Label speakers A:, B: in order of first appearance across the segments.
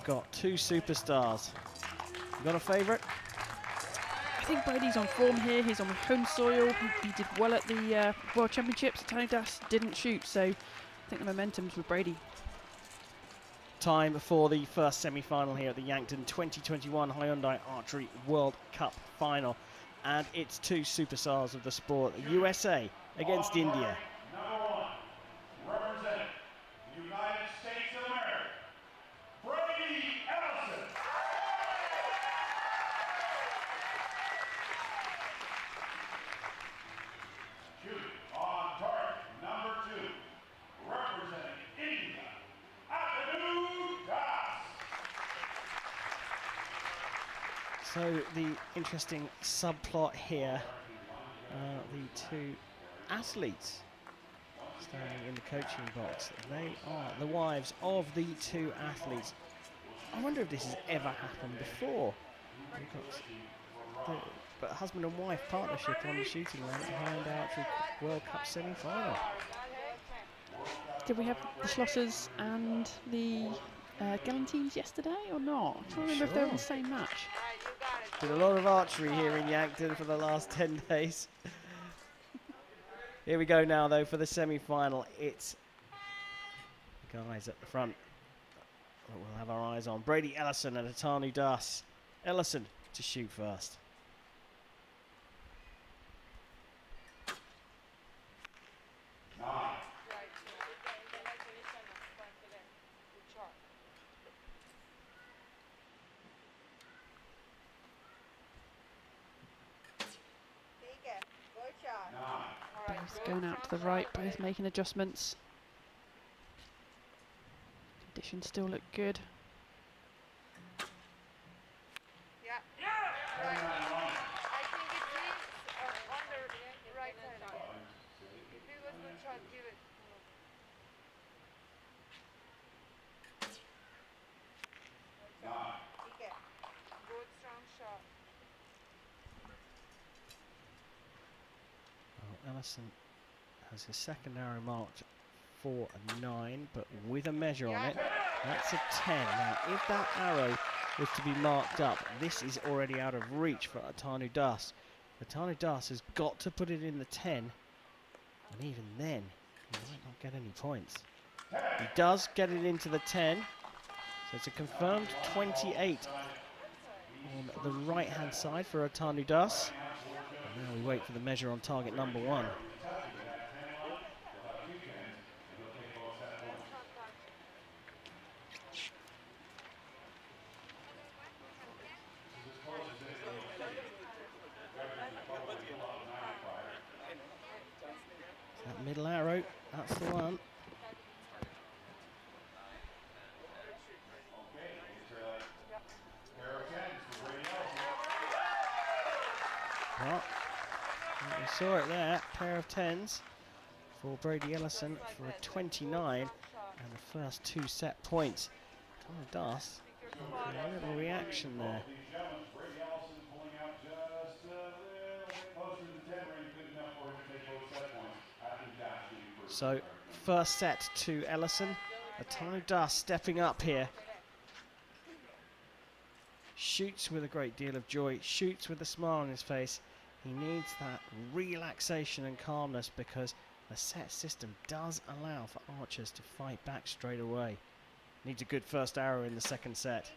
A: we've got two superstars. You got a favourite?
B: I think Brady's on form here. He's on the home soil. He did well at the World Championships. Tony Das didn't shoot, so I think the momentum's with Brady.
A: Time for the first semi-final here at the Yankton 2021 Hyundai Archery World Cup Final. And it's two superstars of the sport, the USA against India.
C: Number one, representing the United States of America, Brady Ellison. Shooting on target, number two, representing India, Atanu Das.
A: So the interesting subplot here, the two athletes standing in the coaching box. They are the wives of the two athletes. I wonder if this has ever happened before. We've got but husband and wife partnership on the shooting range at the Hyundai Archery World Cup semi-final.
B: Did we have the Schlossers and the Galantines yesterday or not? I can't remember if they were in the same match.
A: Been a lot of archery here in Yankton for the last 10 days. Here we go now, though, for the semi-final. It's the guys at the front that we'll have our eyes on. Brady Ellison and Atanu Das. Ellison to shoot first.
B: Both going out to the right, both making adjustments. Conditions still look good.
D: Yeah. I think it means under the right hand. If he was going to try to give it. Good strong shot.
A: Well, Ellison has his second arrow marked for a 9, but with a measure on it, that's a 10. Now, if that arrow was to be marked up, this is already out of reach for Atanu Das. Atanu Das has got to put it in the 10, and even then, he might not get any points. He does get it into the 10, so it's a confirmed 28 on the right-hand side for Atanu Das. And now we wait for the measure on target number 1. That middle arrow, that's the one. Well, we saw it there, pair of 10s for Brady Ellison for a 29 and the first 2 set points. Atanu Das, a little reaction there. So, first set to Ellison. Atanu Das stepping up here. Shoots with a great deal of joy, shoots with a smile on his face. He needs that relaxation and calmness because the set system does allow for archers to fight back straight away. Needs a good first arrow in the second set.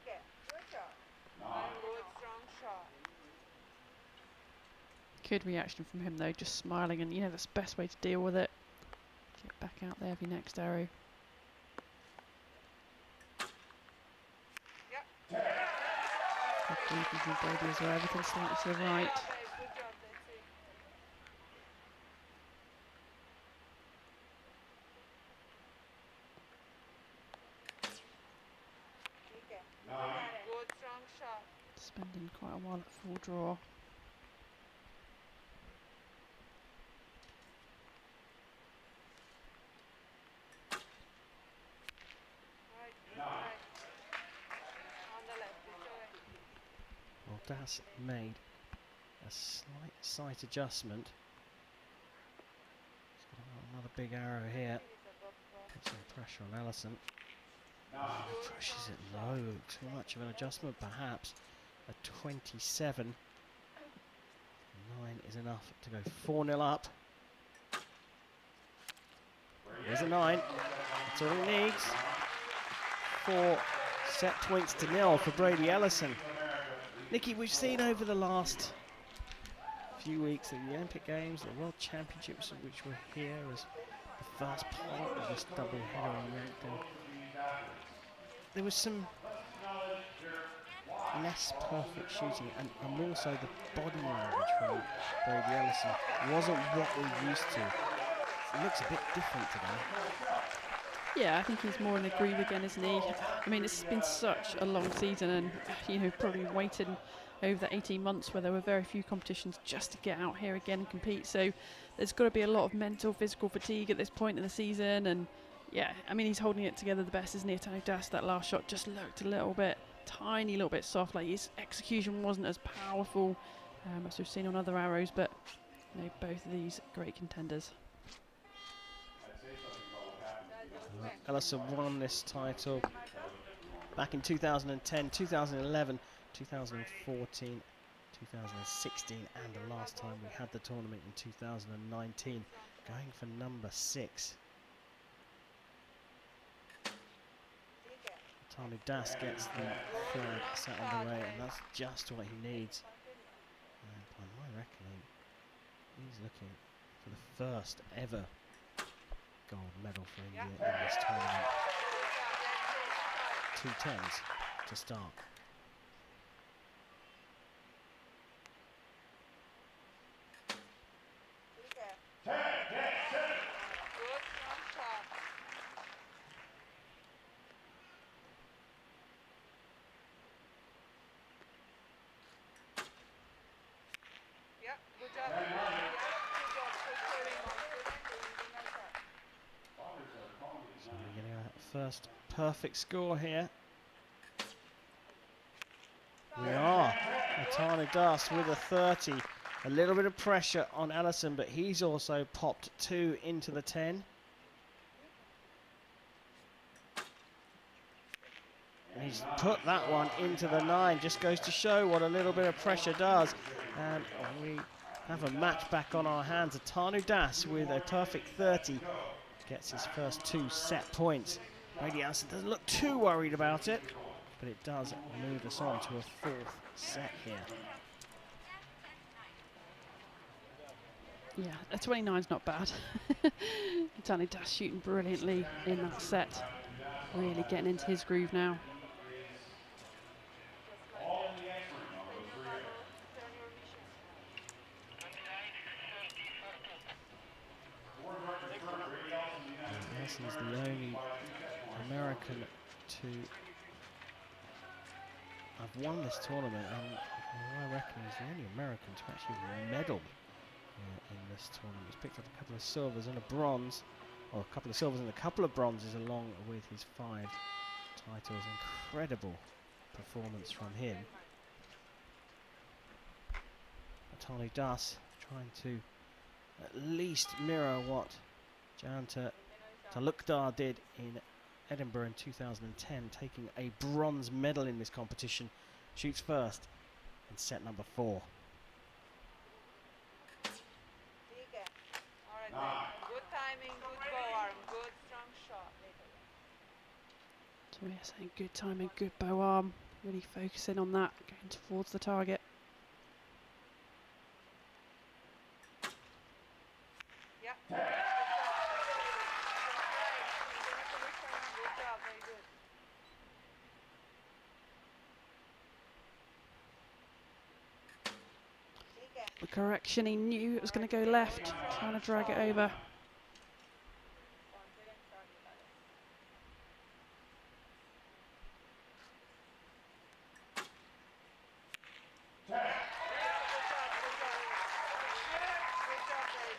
B: Good reaction from him though, just smiling, and you know that's the best way to deal with it. Get back out there for your next arrow. Good breathing from Brady as well, everything slightly to the right.
D: Good strong shot.
B: Spending quite a while at full draw.
A: Well, Das made a slight sight adjustment. He's got another big arrow here. Put some pressure on Ellison. Pushes it low. Too much of an adjustment, perhaps. A 27. 9 is enough to go 4-0 up. There's a 9. That's all he needs. 4 set points to 0 for Brady Ellison. Nikki, we've seen over the last few weeks at the Olympic Games, the World Championships, which were here as the first part of this double header event. There was some less perfect shooting, and also the body language from Brady Ellison wasn't what we're used to. It looks a bit different today.
B: Yeah, I think he's more in the groove again, isn't he? I mean, it's been such a long season, and probably waiting over the 18 months where there were very few competitions just to get out here again and compete. So there's got to be a lot of mental, physical fatigue at this point in the season. And yeah, I mean, he's holding it together the best, isn't he? Tanu Das, that last shot just looked a little bit, tiny little bit soft. Like his execution wasn't as powerful as we've seen on other arrows, but both of these great contenders.
A: Ellison won this title back in 2010, 2011, 2014, 2016, and the last time we had the tournament in 2019, going for number 6. Tanu Das gets the 3rd set underway, and that's just what he needs. And by my reckoning, he's looking for the first ever gold medal for India in this tournament. 2 10s to start. So we're getting our first perfect score here. We are. Tanu Das with a 30. A little bit of pressure on Ellison, but he's also popped 2 into the 10. And he's put that one into the 9. Just goes to show what a little bit of pressure does. And we have a match back on our hands. Tanu Das with a perfect 30 gets his first 2 set points. Brady Ellison doesn't look too worried about it, but it does move us on to a 4th set here.
B: Yeah, a 29's not bad. Tanu Das shooting brilliantly in that set. Really getting into his groove now.
A: Ellison's the only American to have won this tournament, and I reckon he's the only American to actually medal in this tournament. He's picked up a couple of silvers and a bronze, or a couple of silvers and a couple of bronzes along with his 5 titles. Incredible performance from him. Tanu Das trying to at least mirror what Jayanta Talukdar did in Edinburgh in 2010, taking a bronze medal in this competition. Shoots first in set number 4.
D: Good timing, good bow arm, good strong shot.
B: So yeah, saying good timing, good bow arm. Really focusing on that, going towards the target.
D: Yeah. Good job, very good.
B: The correction, he knew it was going to go left, trying to drag it over.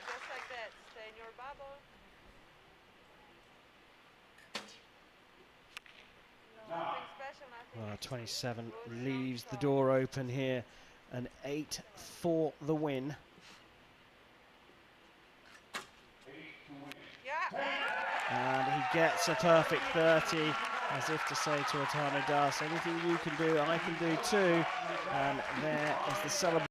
D: Just like that. Stay in your bubble.
A: 27 leaves the door open here. An 8 for the win. And he gets a perfect 30. as if to say to Atana Das, anything you can do, I can do too. And there is the celebration.